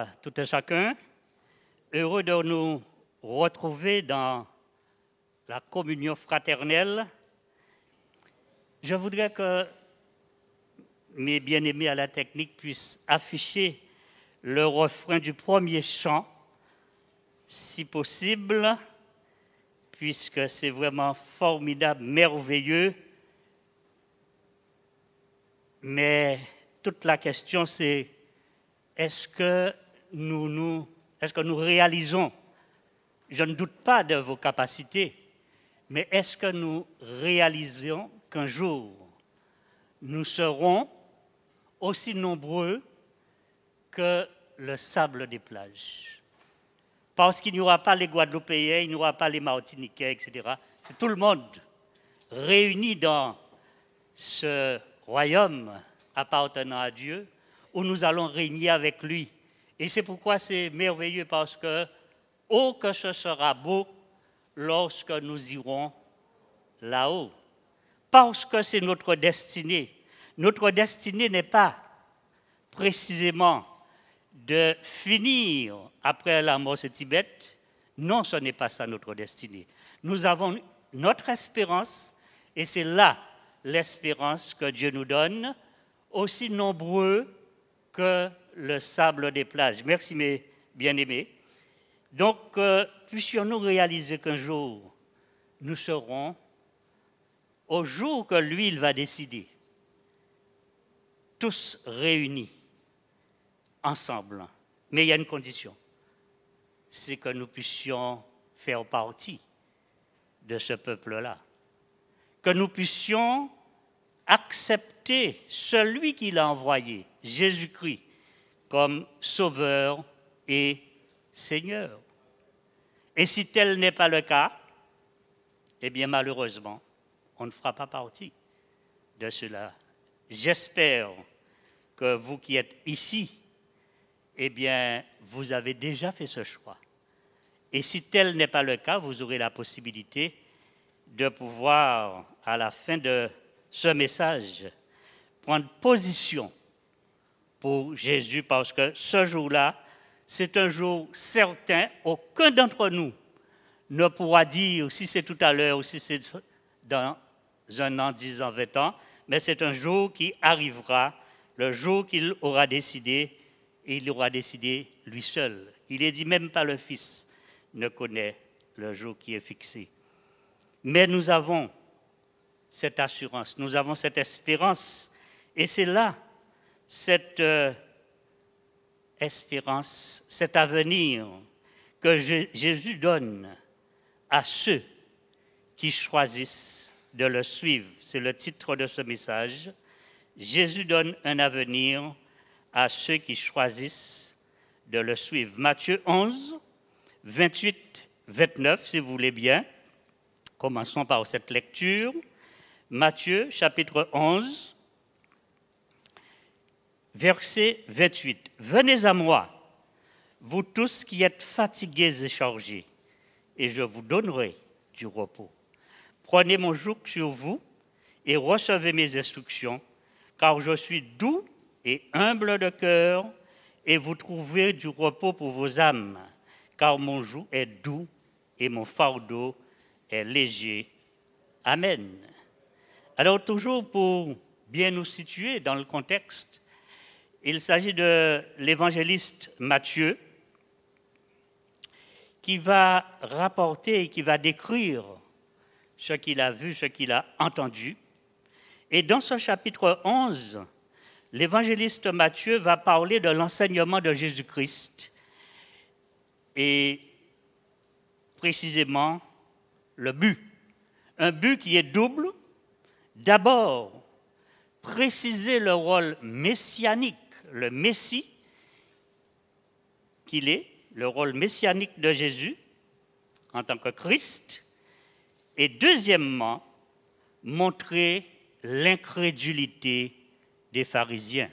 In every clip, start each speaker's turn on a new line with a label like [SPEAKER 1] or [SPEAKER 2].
[SPEAKER 1] à tout un chacun. Heureux de nous retrouver dans la communion fraternelle. Je voudrais que mes bien-aimés à la technique puissent afficher le refrain du premier chant, si possible, puisque c'est vraiment formidable, merveilleux. Mais toute la question, c'est est-ce que nous réalisons, je ne doute pas de vos capacités, mais est-ce que nous réalisons qu'un jour, nous serons aussi nombreux que le sable des plages? Parce qu'il n'y aura pas les Guadeloupéens, il n'y aura pas les Martiniquais, etc. C'est tout le monde réuni dans ce royaume appartenant à Dieu, où nous allons régner avec lui. Et c'est pourquoi c'est merveilleux, parce que, oh que ce sera beau lorsque nous irons là-haut. Parce que c'est notre destinée. Notre destinée n'est pas précisément de finir après la mort de Tibet. Non, ce n'est pas ça notre destinée. Nous avons notre espérance, et c'est là l'espérance que Dieu nous donne, aussi nombreux que le sable des plages. Merci mes bien-aimés. Donc, puissions-nous réaliser qu'un jour, nous serons, au jour que lui, il va décider, tous réunis, ensemble. Mais il y a une condition, c'est que nous puissions faire partie de ce peuple-là, que nous puissions accepter celui qu'il a envoyé, Jésus-Christ, comme Sauveur et Seigneur. Et si tel n'est pas le cas, eh bien malheureusement, on ne fera pas partie de cela. J'espère que vous qui êtes ici, eh bien, vous avez déjà fait ce choix. Et si tel n'est pas le cas, vous aurez la possibilité de pouvoir, à la fin de ce message, prendre position pour Jésus, parce que ce jour-là, c'est un jour certain. Aucun d'entre nous ne pourra dire si c'est tout à l'heure ou si c'est dans 1 an, 10 ans, 20 ans, mais c'est un jour qui arrivera, le jour qu'il aura décidé, et il aura décidé lui seul. Il est dit même pas le Fils ne connaît le jour qui est fixé. Mais nous avons cette assurance, nous avons cette espérance, et c'est là cette espérance, cet avenir que Jésus donne à ceux qui choisissent de le suivre. C'est le titre de ce message. Jésus donne un avenir à ceux qui choisissent de le suivre. Matthieu 11, 28, 29, si vous voulez bien. Commençons par cette lecture. Matthieu, chapitre 11, verset 28. « Venez à moi, vous tous qui êtes fatigués et chargés, et je vous donnerai du repos. Prenez mon joug sur vous et recevez mes instructions, car je suis doux et humble de cœur, et vous trouverez du repos pour vos âmes, car mon joug est doux et mon fardeau est léger. » Amen. Alors toujours pour bien nous situer dans le contexte, il s'agit de l'évangéliste Matthieu qui va rapporter et qui va décrire ce qu'il a vu, ce qu'il a entendu. Et dans ce chapitre 11, l'évangéliste Matthieu va parler de l'enseignement de Jésus-Christ et précisément le but. Un but qui est double. D'abord, préciser le rôle messianique, le Messie qu'il est, le rôle messianique de Jésus en tant que Christ. Et deuxièmement, montrer l'incrédulité des pharisiens.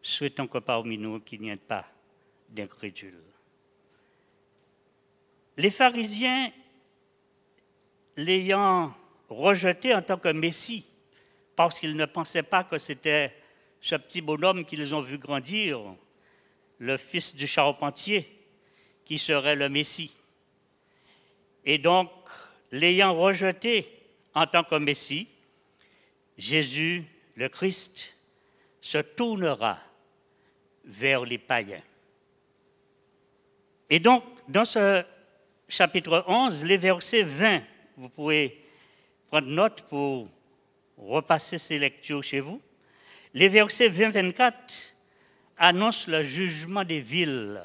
[SPEAKER 1] Souhaitons que parmi nous, qu'il n'y ait pas d'incrédules. Les pharisiens, l'ayant rejeté en tant que Messie, parce qu'ils ne pensaient pas que c'était ce petit bonhomme qu'ils ont vu grandir, le fils du charpentier, qui serait le Messie. Et donc, l'ayant rejeté en tant que Messie, Jésus, le Christ, se tournera vers les païens. Et donc, dans ce chapitre 11, les versets 20, vous pouvez prendre note pour repasser ces lectures chez vous. Les versets 20-24 annoncent le jugement des villes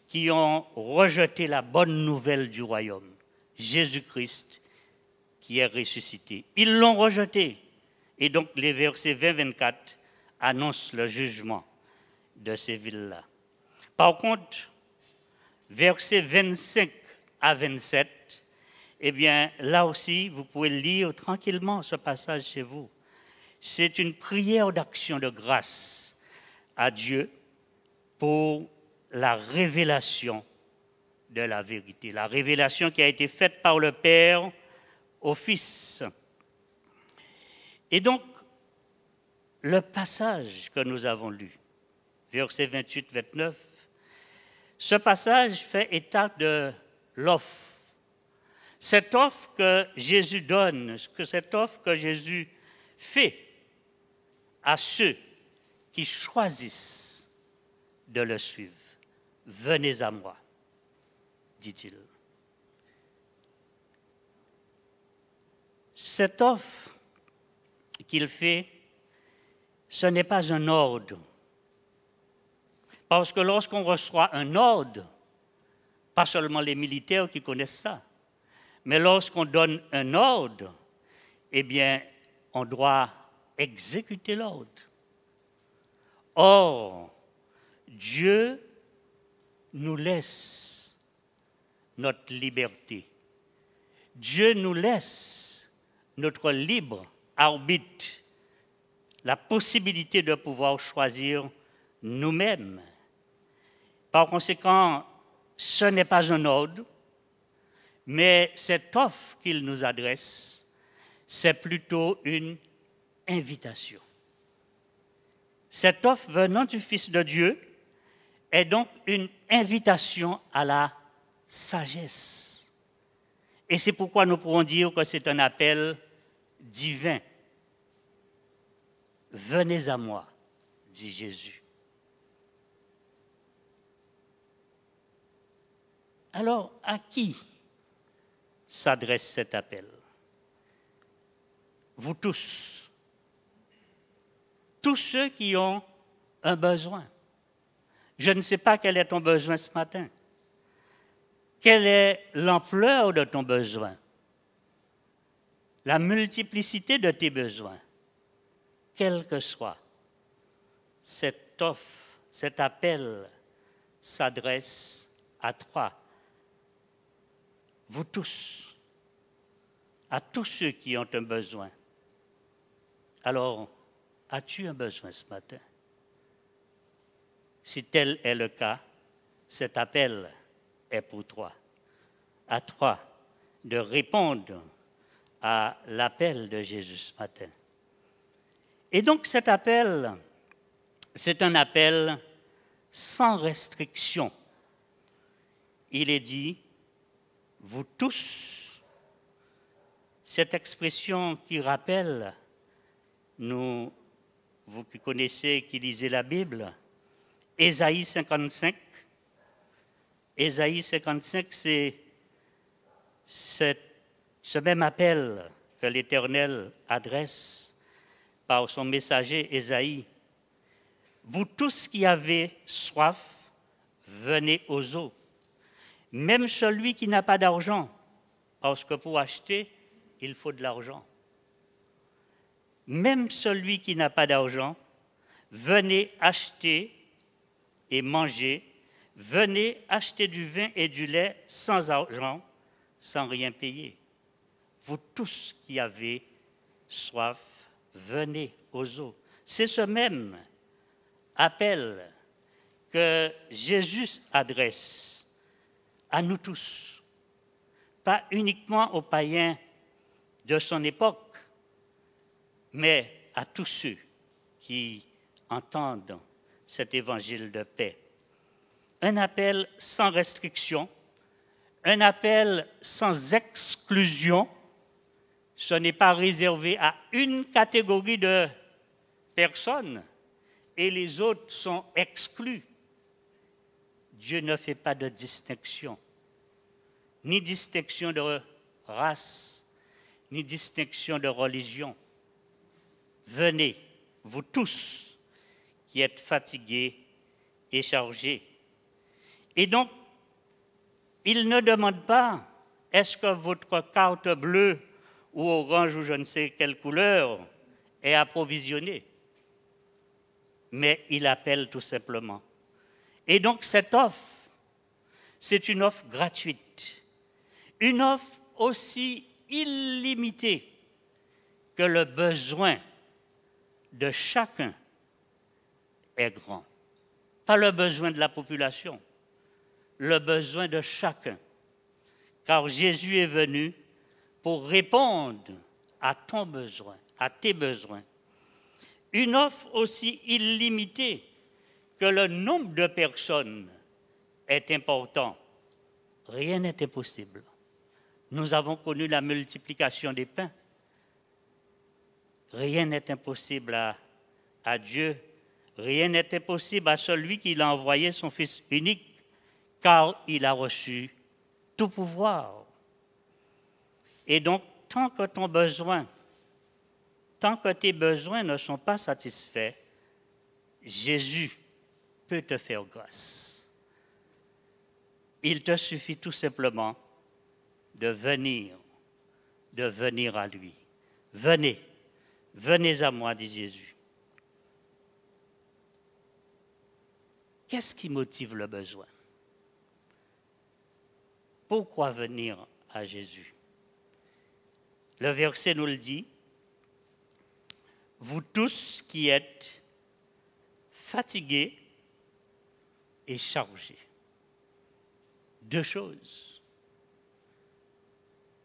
[SPEAKER 1] qui ont rejeté la bonne nouvelle du royaume, Jésus-Christ qui est ressuscité. Ils l'ont rejeté. Et donc les versets 20-24 annoncent le jugement de ces villes-là. Par contre, versets 25 à 27, eh bien, là aussi, vous pouvez lire tranquillement ce passage chez vous. C'est une prière d'action de grâce à Dieu pour la révélation de la vérité, la révélation qui a été faite par le Père au Fils. Et donc, le passage que nous avons lu, versets 28-29, ce passage fait état de l'offre. Cette offre que Jésus donne, cette offre que Jésus fait à ceux qui choisissent de le suivre. Venez à moi, dit-il. Cette offre qu'il fait, ce n'est pas un ordre. Parce que lorsqu'on reçoit un ordre, pas seulement les militaires qui connaissent ça, mais lorsqu'on donne un ordre, eh bien, on doit exécuter l'ordre. Or, Dieu nous laisse notre liberté. Dieu nous laisse notre libre arbitre, la possibilité de pouvoir choisir nous-mêmes. Par conséquent, ce n'est pas un ordre, mais cette offre qu'il nous adresse, c'est plutôt une invitation. Cette offre venant du Fils de Dieu est donc une invitation à la sagesse. Et c'est pourquoi nous pourrons dire que c'est un appel divin. Venez à moi, dit Jésus. Alors, à qui s'adresse cet appel? Vous tous. Tous ceux qui ont un besoin. Je ne sais pas quel est ton besoin ce matin. Quelle est l'ampleur de ton besoin? La multiplicité de tes besoins. Quel que soit, cette offre, cet appel s'adresse à toi. Vous tous, à tous ceux qui ont un besoin. Alors, as-tu un besoin ce matin? Si tel est le cas, cet appel est pour toi. À toi de répondre à l'appel de Jésus ce matin. Et donc cet appel, c'est un appel sans restriction. Il est dit, vous tous, cette expression qui rappelle, vous qui connaissez, qui lisez la Bible, Ésaïe 55. Ésaïe 55, c'est ce même appel que l'Éternel adresse par son messager Ésaïe. Vous tous qui avez soif, venez aux eaux. Même celui qui n'a pas d'argent, parce que pour acheter, il faut de l'argent. Même celui qui n'a pas d'argent, venez acheter et manger. Venez acheter du vin et du lait sans argent, sans rien payer. Vous tous qui avez soif, venez aux eaux. C'est ce même appel que Jésus adresse à nous tous, pas uniquement aux païens de son époque, mais à tous ceux qui entendent cet évangile de paix. un appel sans restriction, un appel sans exclusion. Ce n'est pas réservé à une catégorie de personnes et les autres sont exclus. Dieu ne fait pas de distinction, ni distinction de race, ni distinction de religion. Venez, vous tous qui êtes fatigués et chargés. Et donc, il ne demande pas, est-ce que votre carte bleue ou orange ou je ne sais quelle couleur est approvisionnée? Mais il appelle tout simplement. Et donc cette offre, c'est une offre gratuite, une offre aussi illimitée que le besoin de chacun est grand. Pas le besoin de la population, le besoin de chacun. Car Jésus est venu pour répondre à ton besoin, à tes besoins. Une offre aussi illimitée que le nombre de personnes est important. Rien n'est impossible. Nous avons connu la multiplication des pains. Rien n'est impossible à Dieu. Rien n'est impossible à celui qui l'a envoyé son Fils unique, car il a reçu tout pouvoir. Et donc, tant que tes besoins ne sont pas satisfaits, Jésus peut te faire grâce. Il te suffit tout simplement de venir à lui. Venez, venez à moi, dit Jésus. Qu'est-ce qui motive le besoin? Pourquoi venir à Jésus? Le verset nous le dit. Vous tous qui êtes fatigués et chargés. Deux choses.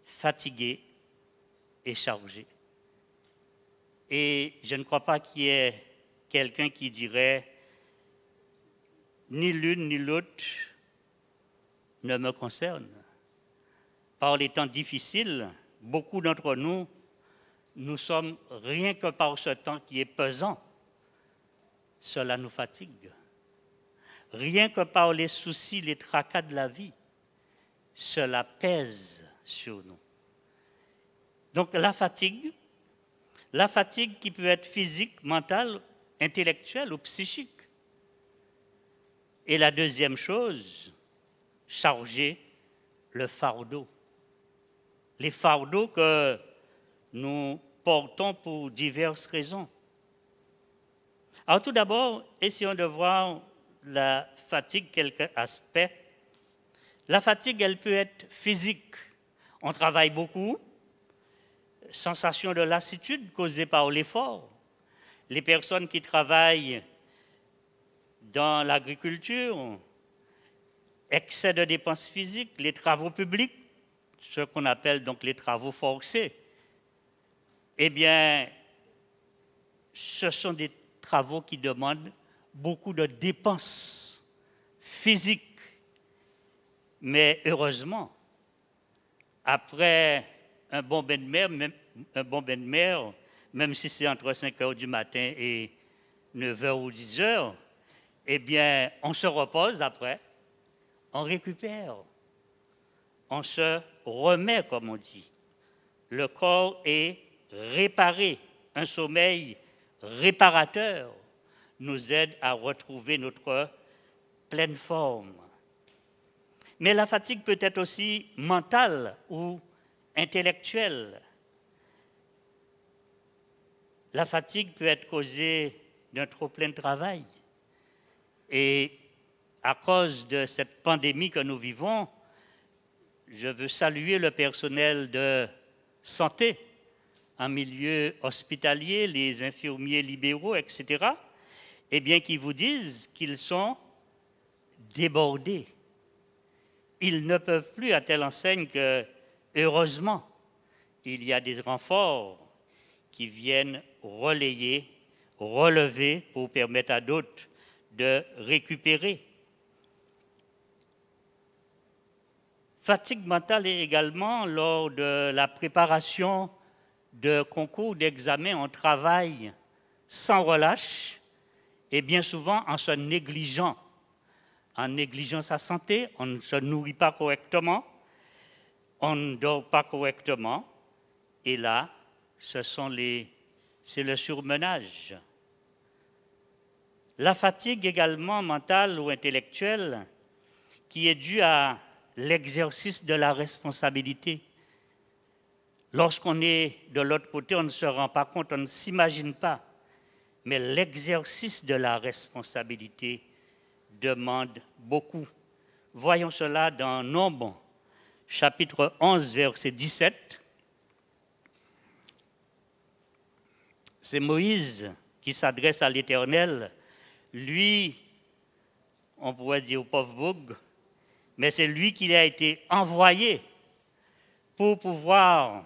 [SPEAKER 1] Fatigués et chargés. Et je ne crois pas qu'il y ait quelqu'un qui dirait ni l'une ni l'autre ne me concerne. Par les temps difficiles, beaucoup d'entre nous sommes rien que par ce temps qui est pesant. Cela nous fatigue. Rien que par les soucis, les tracas de la vie, cela pèse sur nous. Donc la fatigue qui peut être physique, mentale, intellectuelle ou psychique. Et la deuxième chose, charger le fardeau. Les fardeaux que nous portons pour diverses raisons. Alors tout d'abord, essayons de voir la fatigue, quelques aspects. La fatigue, elle peut être physique. On travaille beaucoup, sensation de lassitude causée par l'effort. Les personnes qui travaillent dans l'agriculture, excès de dépenses physiques, les travaux publics, ce qu'on appelle donc les travaux forcés, eh bien, ce sont des travaux qui demandent beaucoup de dépenses physiques. Mais heureusement, après un bon bain de mer, même si c'est entre 5 heures du matin et 9 heures ou 10 heures, eh bien, on se repose après, on récupère, on se remet, comme on dit. Le corps est réparé. Un sommeil réparateur nous aide à retrouver notre pleine forme. Mais la fatigue peut être aussi mentale ou intellectuelle. La fatigue peut être causée d'un trop plein de travail. Et à cause de cette pandémie que nous vivons, je veux saluer le personnel de santé en milieu hospitalier, les infirmiers libéraux, etc., eh bien, qui vous disent qu'ils sont débordés. Ils ne peuvent plus, à telle enseigne que, heureusement, il y a des renforts qui viennent relayer, relever pour permettre à d'autres de récupérer. Fatigue mentale est également lors de la préparation de concours, d'examens. On travaille sans relâche et bien souvent en se négligeant sa santé, on ne se nourrit pas correctement, on ne dort pas correctement, et là, c'est le surmenage. La fatigue également mentale ou intellectuelle qui est due à l'exercice de la responsabilité. Lorsqu'on est de l'autre côté, on ne se rend pas compte, on ne s'imagine pas, mais l'exercice de la responsabilité demande beaucoup. Voyons cela dans Nombre, chapitre 11, verset 17. C'est Moïse qui s'adresse à l'Éternel. Lui, on pourrait dire au pauvre Boug, mais c'est lui qui a été envoyé pour pouvoir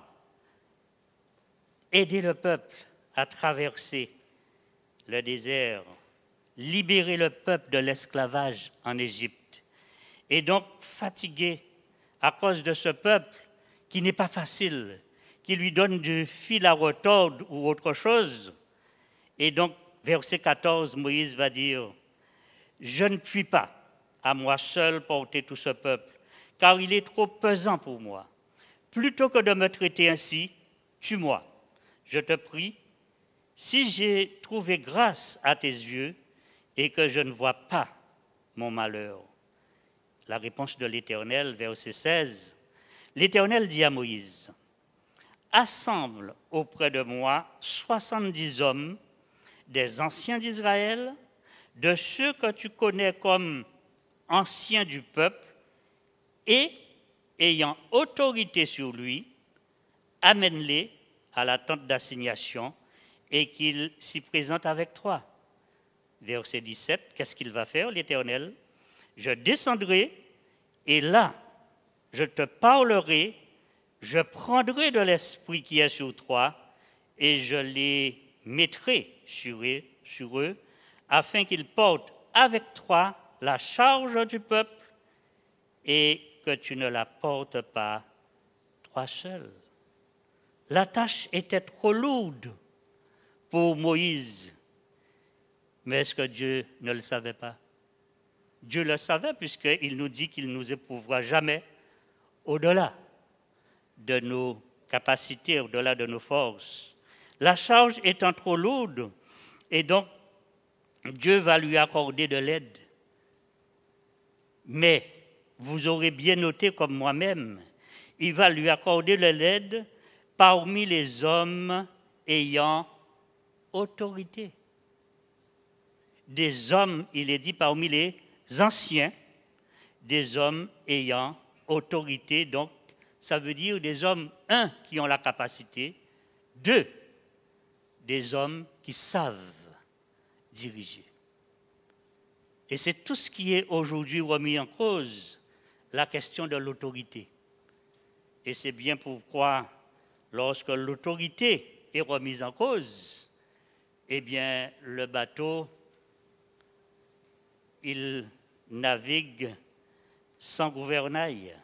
[SPEAKER 1] aider le peuple à traverser le désert, libérer le peuple de l'esclavage en Égypte. Et donc, fatigué à cause de ce peuple qui n'est pas facile, qui lui donne du fil à retordre ou autre chose. Et donc, verset 14, Moïse va dire, « Je ne puis pas à moi seul porter tout ce peuple, car il est trop pesant pour moi. Plutôt que de me traiter ainsi, tue-moi. Je te prie, si j'ai trouvé grâce à tes yeux et que je ne vois pas mon malheur. » La réponse de l'Éternel, verset 16. L'Éternel dit à Moïse, « Assemble auprès de moi 70 hommes, des anciens d'Israël, de ceux que tu connais comme anciens du peuple, et, ayant autorité sur lui, amène-les à la tente d'assignation et qu'ils s'y présentent avec toi. » Verset 17, qu'est-ce qu'il va faire, l'Éternel? « Je descendrai, et là, je te parlerai, je prendrai de l'esprit qui est sur toi, et je les mettrai sur eux, afin qu'ils portent avec toi la charge du peuple, et que tu ne la portes pas toi seul. » La tâche était trop lourde pour Moïse. Mais est-ce que Dieu ne le savait pas? Dieu le savait puisqu'il nous dit qu'il ne nous éprouvera jamais au-delà de nos capacités, au-delà de nos forces. La charge étant trop lourde, et donc Dieu va lui accorder de l'aide. Mais vous aurez bien noté comme moi-même, il va lui accorder de l'aide parmi les hommes ayant autorité. Des hommes, il est dit, parmi les anciens, des hommes ayant autorité. Donc, ça veut dire des hommes, un, qui ont la capacité, deux, des hommes qui savent diriger. Et c'est tout ce qui est aujourd'hui remis en cause, la question de l'autorité. Et c'est bien pourquoi, lorsque l'autorité est remise en cause, eh bien, le bateau, il navigue sans gouvernail.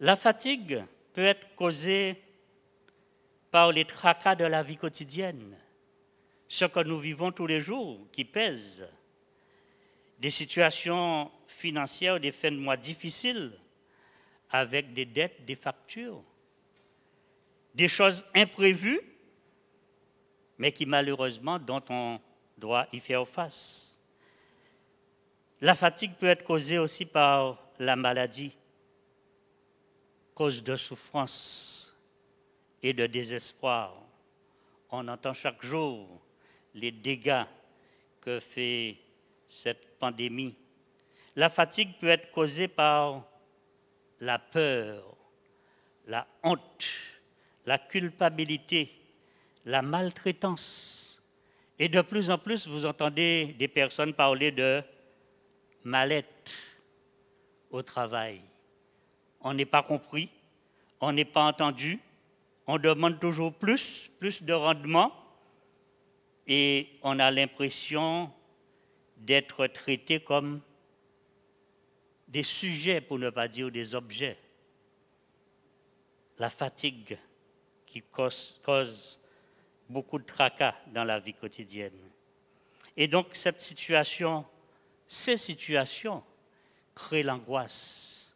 [SPEAKER 1] La fatigue peut être causée par les tracas de la vie quotidienne, ce que nous vivons tous les jours, qui pèsent, des situations financières, des fins de mois difficiles, avec des dettes, des factures, des choses imprévues, mais qui malheureusement, dont on doit y faire face. La fatigue peut être causée aussi par la maladie, cause de souffrance et de désespoir. On entend chaque jour les dégâts que fait cette pandémie. La fatigue peut être causée par la peur, la honte, la culpabilité, la maltraitance. Et de plus en plus, vous entendez des personnes parler de mal-être au travail. On n'est pas compris, on n'est pas entendu, on demande toujours plus de rendement, et on a l'impression d'être traité comme des sujets, pour ne pas dire des objets. La fatigue qui cause beaucoup de tracas dans la vie quotidienne. Et donc ces situations créent l'angoisse.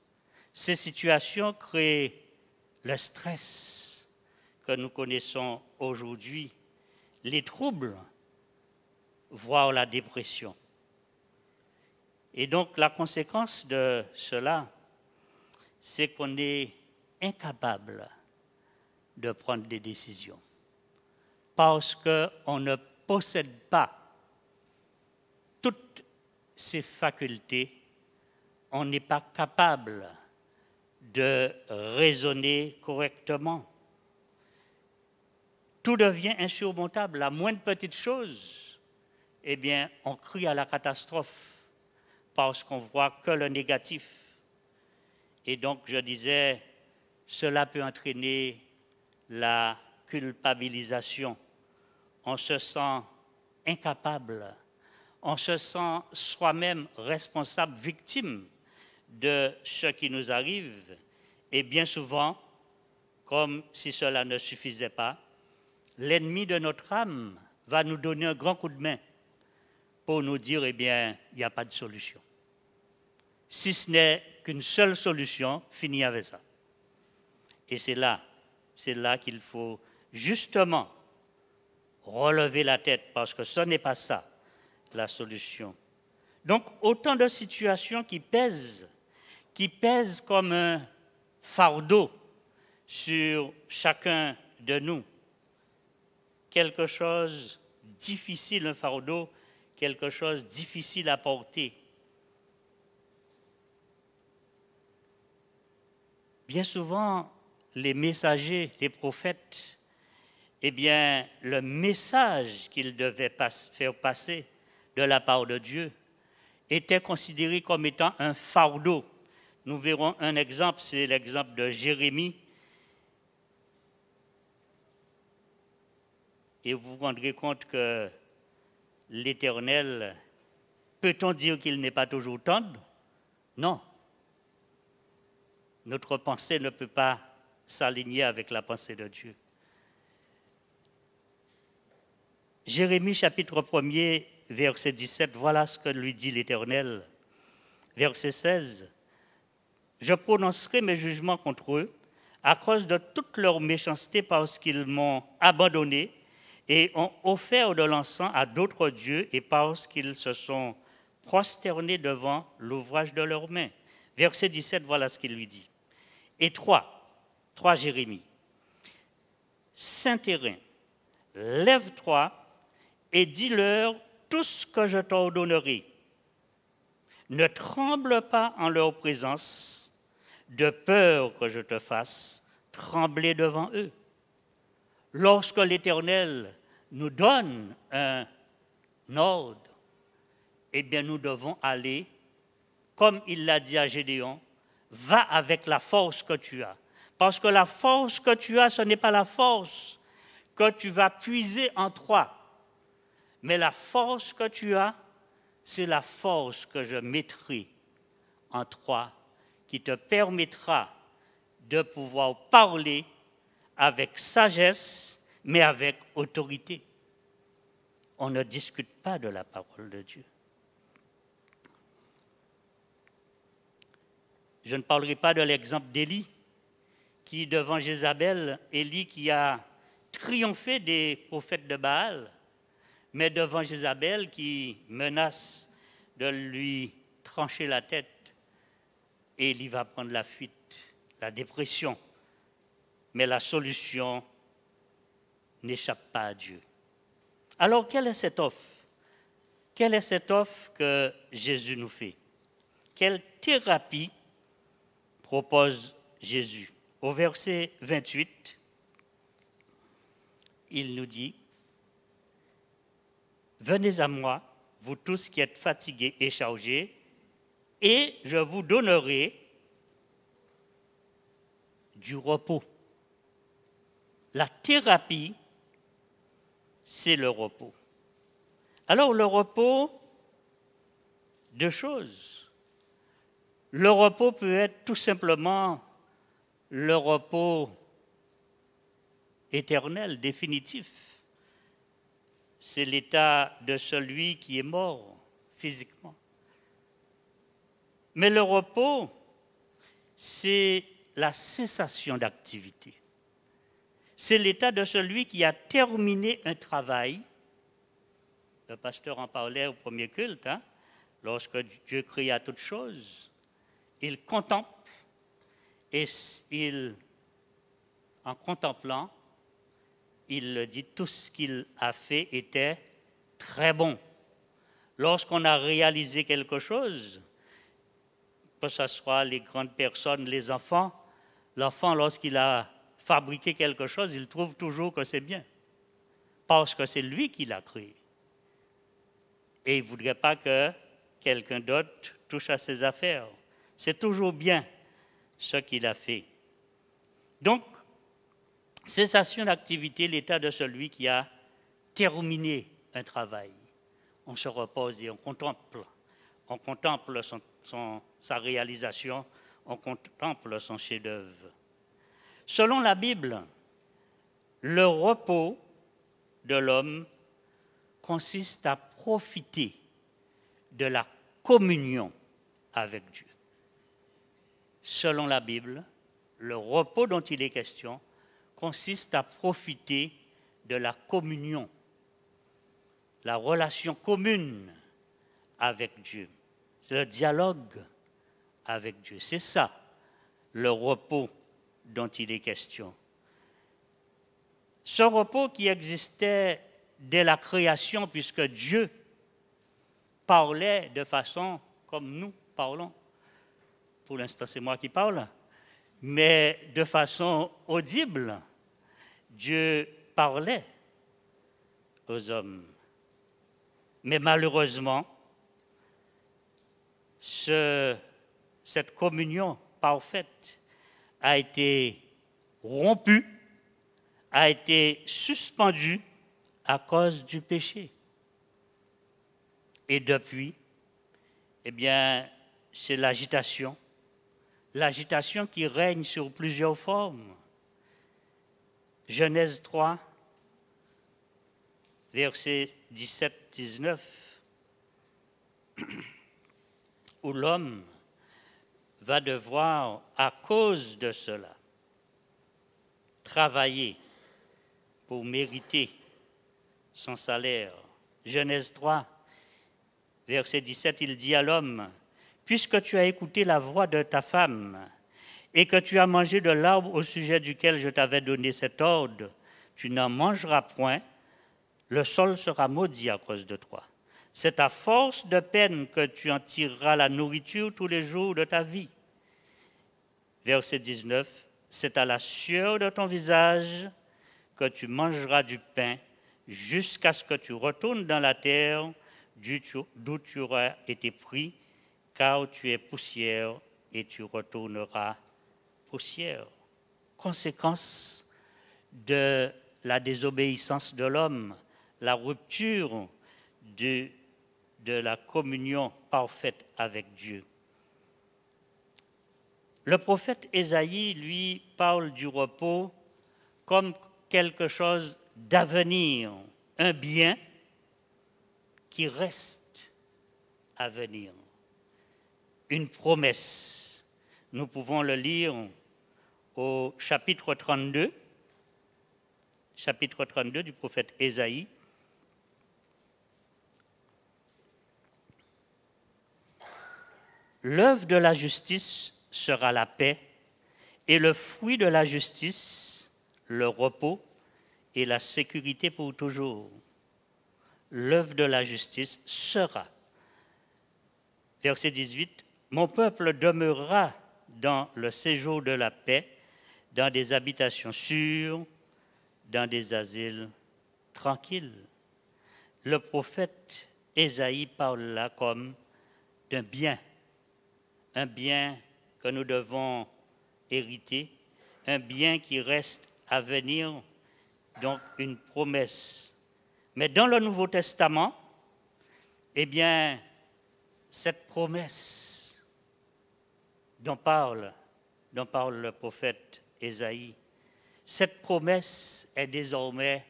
[SPEAKER 1] Ces situations créent le stress que nous connaissons aujourd'hui, les troubles, voire la dépression. Et donc la conséquence de cela, c'est qu'on est incapable de prendre des décisions parce qu'on ne possède pas toutes ces facultés, on n'est pas capable de raisonner correctement. Tout devient insurmontable. La moindre petite chose, eh bien, on crie à la catastrophe parce qu'on voit que le négatif. Et donc, je disais, cela peut entraîner la culpabilisation. On se sent incapable, on se sent soi-même responsable, victime de ce qui nous arrive. Et bien souvent, comme si cela ne suffisait pas, l'ennemi de notre âme va nous donner un grand coup de main pour nous dire, eh bien, il n'y a pas de solution. Si ce n'est qu'une seule solution, finis avec ça. Et c'est là qu'il faut justement relever la tête, parce que ce n'est pas ça la solution. Donc, autant de situations qui pèsent comme un fardeau sur chacun de nous. Quelque chose difficile, un fardeau, quelque chose difficile à porter. Bien souvent, les messagers, les prophètes, eh bien, le message qu'ils devaient faire passer de la part de Dieu était considéré comme étant un fardeau. Nous verrons un exemple, c'est l'exemple de Jérémie. Et vous vous rendrez compte que l'Éternel, peut-on dire qu'il n'est pas toujours tendre? Non. Notre pensée ne peut pas s'aligner avec la pensée de Dieu. Jérémie chapitre 1er, verset 17, voilà ce que lui dit l'Éternel. Verset 16, « Je prononcerai mes jugements contre eux à cause de toute leur méchanceté parce qu'ils m'ont abandonné et ont offert de l'encens à d'autres dieux et parce qu'ils se sont prosternés devant l'ouvrage de leurs mains. » Verset 17, voilà ce qu'il lui dit. Et 3 Jérémie, « Saint-Terrain, lève-toi et dis-leur tout ce que je t'ordonnerai. Ne tremble pas en leur présence, de peur que je te fasse trembler devant eux. » Lorsque l'Éternel nous donne un ordre, eh bien nous devons aller, comme il l'a dit à Gédéon, va avec la force que tu as. Parce que la force que tu as, ce n'est pas la force que tu vas puiser en toi. Mais la force que tu as, c'est la force que je mettrai en toi, qui te permettra de pouvoir parler avec sagesse, mais avec autorité. On ne discute pas de la parole de Dieu. Je ne parlerai pas de l'exemple d'Élie, qui devant Jézabel, Élie qui a triomphé des prophètes de Baal, mais devant Jézabel qui menace de lui trancher la tête, Élie va prendre la fuite, la dépression. Mais la solution n'échappe pas à Dieu. Alors, quelle est cette offre? Quelle est cette offre que Jésus nous fait? Quelle thérapie propose Jésus? Au verset 28, il nous dit, « Venez à moi, vous tous qui êtes fatigués et chargés, et je vous donnerai du repos. » La thérapie, c'est le repos. Alors le repos, deux choses. Le repos peut être tout simplement le repos éternel, définitif. C'est l'état de celui qui est mort physiquement. Mais le repos, c'est la cessation d'activité. C'est l'état de celui qui a terminé un travail. Le pasteur en parlait au premier culte, hein, lorsque Dieu créa toutes choses, il contemple et en contemplant, il dit tout ce qu'il a fait était très bon. Lorsqu'on a réalisé quelque chose, que ce soit les grandes personnes, les enfants, l'enfant, lorsqu'il a fabriqué quelque chose, il trouve toujours que c'est bien, parce que c'est lui qui l'a créé. Et il ne voudrait pas que quelqu'un d'autre touche à ses affaires. C'est toujours bien ce qu'il a fait. Donc, cessation d'activité, l'état de celui qui a terminé un travail. On se repose et on contemple. On contemple sa réalisation, on contemple son chef-d'œuvre. Selon la Bible, le repos de l'homme consiste à profiter de la communion avec Dieu. Selon la Bible, le repos dont il est question consiste à profiter de la communion, la relation commune avec Dieu, le dialogue avec Dieu. C'est ça, le repos dont il est question. Ce repos qui existait dès la création, puisque Dieu parlait de façon comme nous parlons. Pour l'instant, c'est moi qui parle, mais de façon audible, Dieu parlait aux hommes. Mais malheureusement, cette communion parfaite a été rompue, a été suspendue à cause du péché. Et depuis, eh bien, c'est l'agitation qui règne sur plusieurs formes. Genèse 3, versets 17-19, où l'homme va devoir, à cause de cela, travailler pour mériter son salaire. Genèse 3, verset 17, il dit à l'homme, « Puisque tu as écouté la voix de ta femme et que tu as mangé de l'arbre au sujet duquel je t'avais donné cet ordre, tu n'en mangeras point, le sol sera maudit à cause de toi. C'est à force de peine que tu en tireras la nourriture tous les jours de ta vie. » Verset 19, « C'est à la sueur de ton visage que tu mangeras du pain jusqu'à ce que tu retournes dans la terre d'où tu auras été pris, car tu es poussière et tu retourneras poussière. » Conséquence de la désobéissance de l'homme, la rupture de la communion parfaite avec Dieu. Le prophète Ésaïe, lui, parle du repos comme quelque chose d'avenir, un bien qui reste à venir, une promesse. Nous pouvons le lire au chapitre 32 du prophète Ésaïe. L'œuvre de la justice sera la paix, et le fruit de la justice, le repos et la sécurité pour toujours. L'œuvre de la justice sera. Verset 18, « Mon peuple demeurera dans le séjour de la paix, dans des habitations sûres, dans des asiles tranquilles. » Le prophète Ésaïe parle là comme d'un bien, un bien que nous devons hériter, un bien qui reste à venir, donc une promesse. Mais dans le Nouveau Testament, eh bien, cette promesse dont parle le prophète Ésaïe, cette promesse est désormais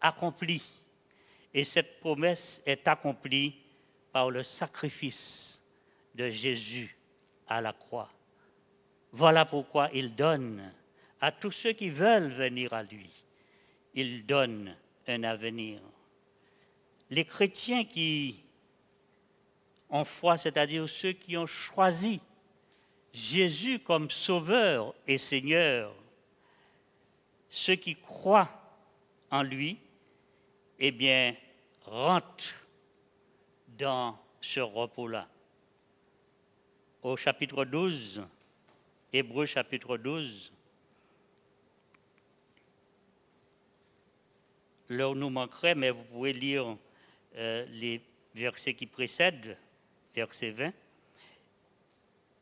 [SPEAKER 1] accomplie. Et cette promesse est accomplie par le sacrifice de Jésus à la croix. Voilà pourquoi il donne à tous ceux qui veulent venir à lui, il donne un avenir. Les chrétiens qui ont foi, c'est-à-dire ceux qui ont choisi Jésus comme Sauveur et Seigneur, ceux qui croient en lui, eh bien, rentrent dans ce repos-là. Au chapitre 12, Hébreux chapitre 12, l'heure nous manquerait, mais vous pouvez lire les versets qui précèdent, verset 20.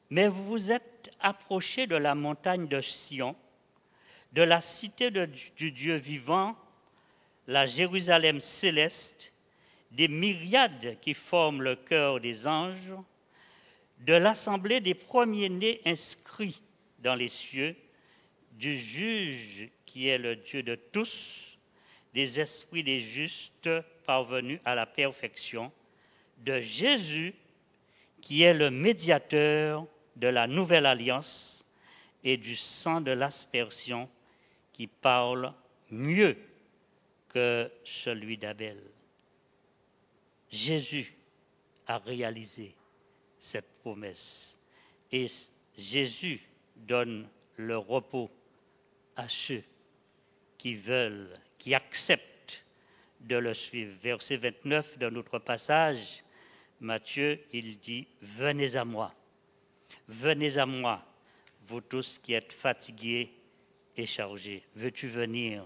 [SPEAKER 1] Mais vous vous êtes approchés de la montagne de Sion, de la cité du Dieu vivant, la Jérusalem céleste, des myriades qui forment le cœur des anges, de l'assemblée des premiers-nés inscrits dans les cieux, du juge qui est le Dieu de tous, des esprits des justes parvenus à la perfection, de Jésus qui est le médiateur de la nouvelle alliance et du sang de l'aspersion qui parle mieux que celui d'Abel. Jésus a réalisé cette promesse et Jésus donne le repos à ceux qui veulent, qui acceptent de le suivre. Verset 29 de notre passage, Matthieu, il dit « Venez à moi, vous tous qui êtes fatigués et chargés. » Veux-tu venir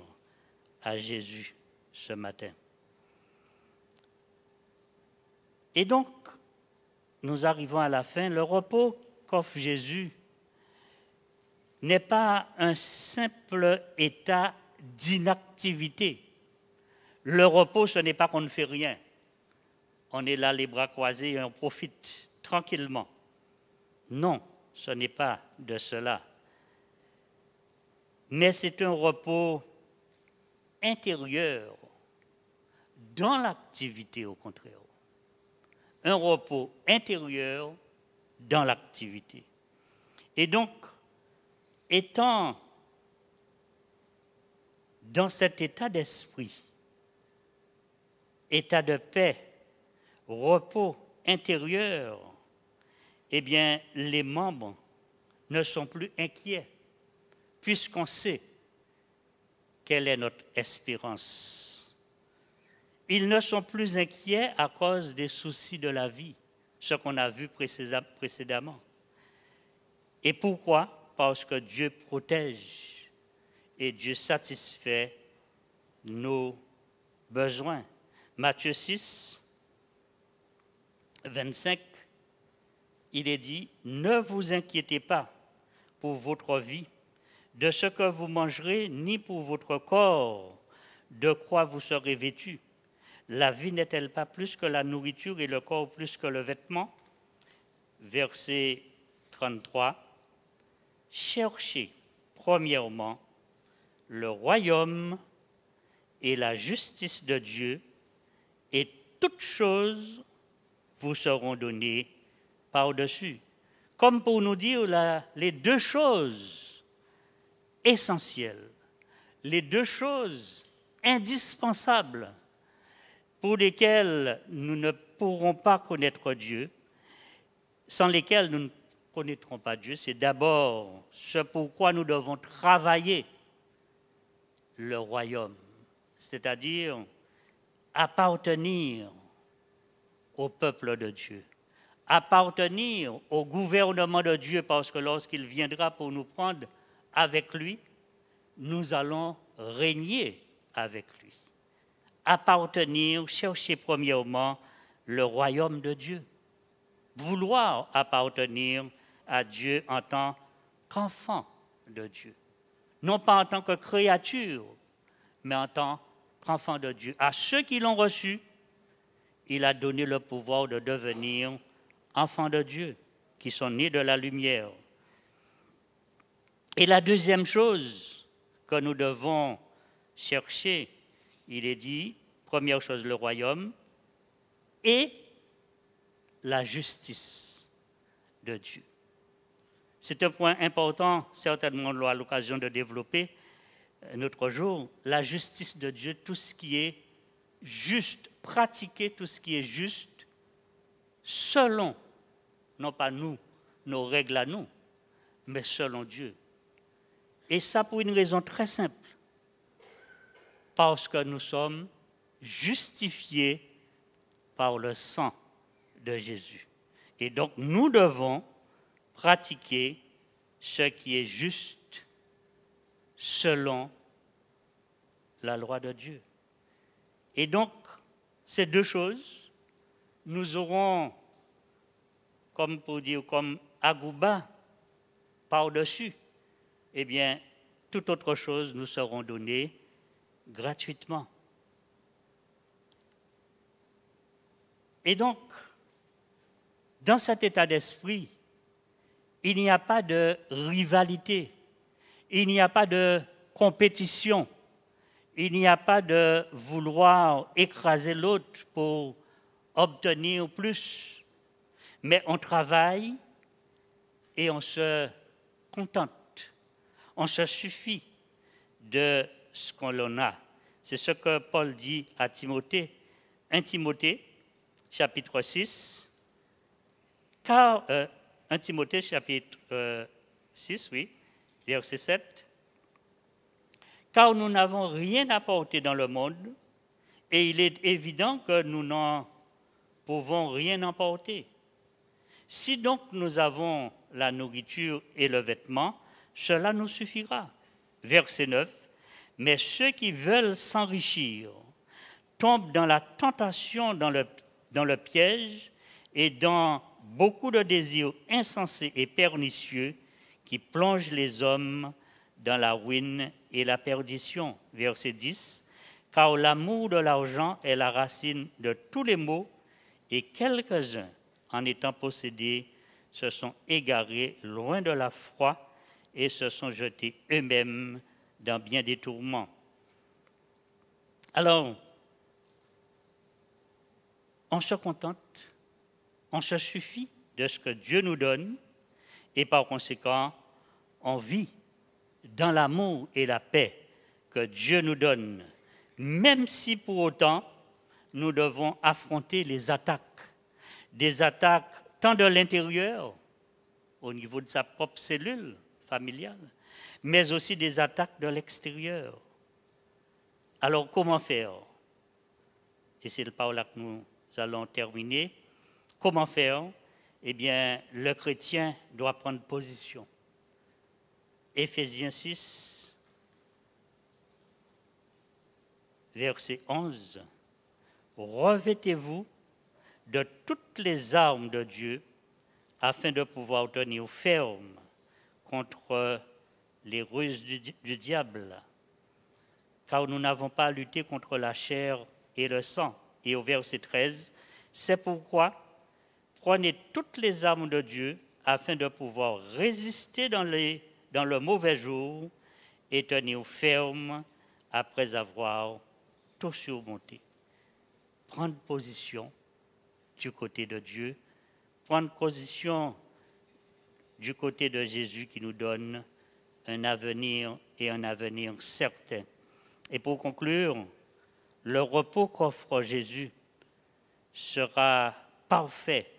[SPEAKER 1] à Jésus ce matin? Et donc, nous arrivons à la fin. Le repos qu'offre Jésus n'est pas un simple état d'inactivité. Le repos, ce n'est pas qu'on ne fait rien. On est là les bras croisés et on profite tranquillement. Non, ce n'est pas de cela. Mais c'est un repos intérieur, dans l'activité au contraire. Un repos intérieur dans l'activité. Et donc, étant dans cet état d'esprit, état de paix, repos intérieur, eh bien, les membres ne sont plus inquiets, puisqu'on sait quelle est notre espérance. Ils ne sont plus inquiets à cause des soucis de la vie, ce qu'on a vu précédemment. Et pourquoi? Parce que Dieu protège et Dieu satisfait nos besoins. Matthieu 6, 25, il est dit « Ne vous inquiétez pas pour votre vie, de ce que vous mangerez, ni pour votre corps, de quoi vous serez vêtus. La vie n'est-elle pas plus que la nourriture et le corps plus que le vêtement ?» Verset 33. « Cherchez premièrement le royaume et la justice de Dieu, et toutes choses vous seront données par-dessus. » Comme pour nous dire les deux choses essentielles, les deux choses indispensables pour lesquelles nous ne pourrons pas connaître Dieu, sans lesquelles nous ne connaîtrons pas Dieu, c'est d'abord ce pourquoi nous devons travailler le royaume, c'est-à-dire appartenir au peuple de Dieu, appartenir au gouvernement de Dieu, parce que lorsqu'il viendra pour nous prendre avec lui, nous allons régner avec lui. Appartenir, chercher premièrement le royaume de Dieu, vouloir appartenir à Dieu en tant qu'enfant de Dieu, non pas en tant que créature, mais en tant qu'enfant de Dieu. À ceux qui l'ont reçu, il a donné le pouvoir de devenir enfants de Dieu, qui sont nés de la lumière. Et la deuxième chose que nous devons chercher, il est dit, première chose, le royaume et la justice de Dieu. C'est un point important, certainement, on aura l'occasion de développer un autre jour. La justice de Dieu, tout ce qui est juste, pratiquer tout ce qui est juste, selon, non pas nous, nos règles à nous, mais selon Dieu. Et ça pour une raison très simple. Parce que nous sommes justifiés par le sang de Jésus. Et donc nous devons pratiquer ce qui est juste selon la loi de Dieu. Et donc, ces deux choses, nous aurons, comme pour dire, comme Agouba, par-dessus, eh bien, toute autre chose nous seront données gratuitement. Et donc, dans cet état d'esprit, il n'y a pas de rivalité, il n'y a pas de compétition, il n'y a pas de vouloir écraser l'autre pour obtenir plus, mais on travaille et on se contente, on se suffit de ce qu'on a. C'est ce que Paul dit à Timothée, 1 Timothée, chapitre 6, 1 Timothée, chapitre 6, oui, verset 7. Car nous n'avons rien apporté dans le monde, et il est évident que nous n'en pouvons rien emporter. Si donc nous avons la nourriture et le vêtement, cela nous suffira. Verset 9. Mais ceux qui veulent s'enrichir tombent dans la tentation, dans le piège et dans beaucoup de désirs insensés et pernicieux qui plongent les hommes dans la ruine et la perdition. Verset 10. Car l'amour de l'argent est la racine de tous les maux, et quelques-uns, en étant possédés, se sont égarés loin de la foi et se sont jetés eux-mêmes dans bien des tourments. Alors, on se contente, on se suffit de ce que Dieu nous donne, et par conséquent, on vit dans l'amour et la paix que Dieu nous donne, même si pour autant, nous devons affronter les attaques, des attaques tant de l'intérieur, au niveau de sa propre cellule familiale, mais aussi des attaques de l'extérieur. Alors, comment faire? Et c'est par là que nous allons terminer. Comment faire? Eh bien, le chrétien doit prendre position. Éphésiens 6, verset 11. Revêtez-vous de toutes les armes de Dieu afin de pouvoir tenir ferme contre les ruses du diable. Car nous n'avons pas à lutter contre la chair et le sang. Et au verset 13, c'est pourquoi prenez toutes les armes de Dieu afin de pouvoir résister dans le mauvais jour et tenir ferme après avoir tout surmonté. Prendre position du côté de Dieu, prendre position du côté de Jésus qui nous donne un avenir et un avenir certain. Et pour conclure, le repos qu'offre Jésus sera parfait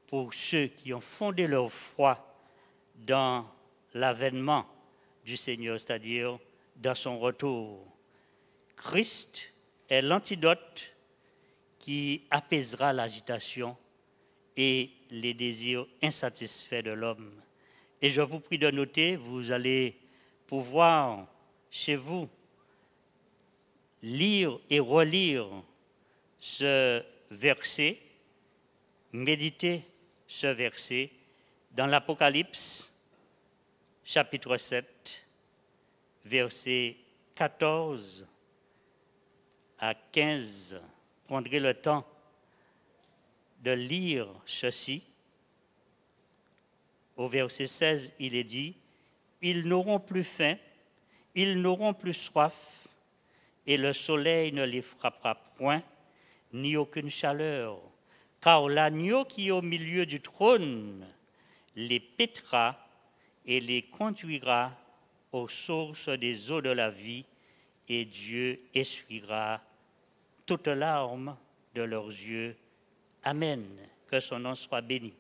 [SPEAKER 1] pour ceux qui ont fondé leur foi dans l'avènement du Seigneur, c'est-à-dire dans son retour. Christ est l'antidote qui apaisera l'agitation et les désirs insatisfaits de l'homme. Et je vous prie de noter, vous allez pouvoir chez vous lire et relire ce verset, méditer ce verset dans l'Apocalypse, chapitre 7, versets 14 à 15. Prendrez le temps de lire ceci. Au verset 16, il est dit Ils n'auront plus faim, ils n'auront plus soif, et le soleil ne les frappera point, ni aucune chaleur, car l'agneau qui est au milieu du trône les paîtra et les conduira aux sources des eaux de la vie, et Dieu essuiera toutes larmes de leurs yeux. Amen. Que son nom soit béni.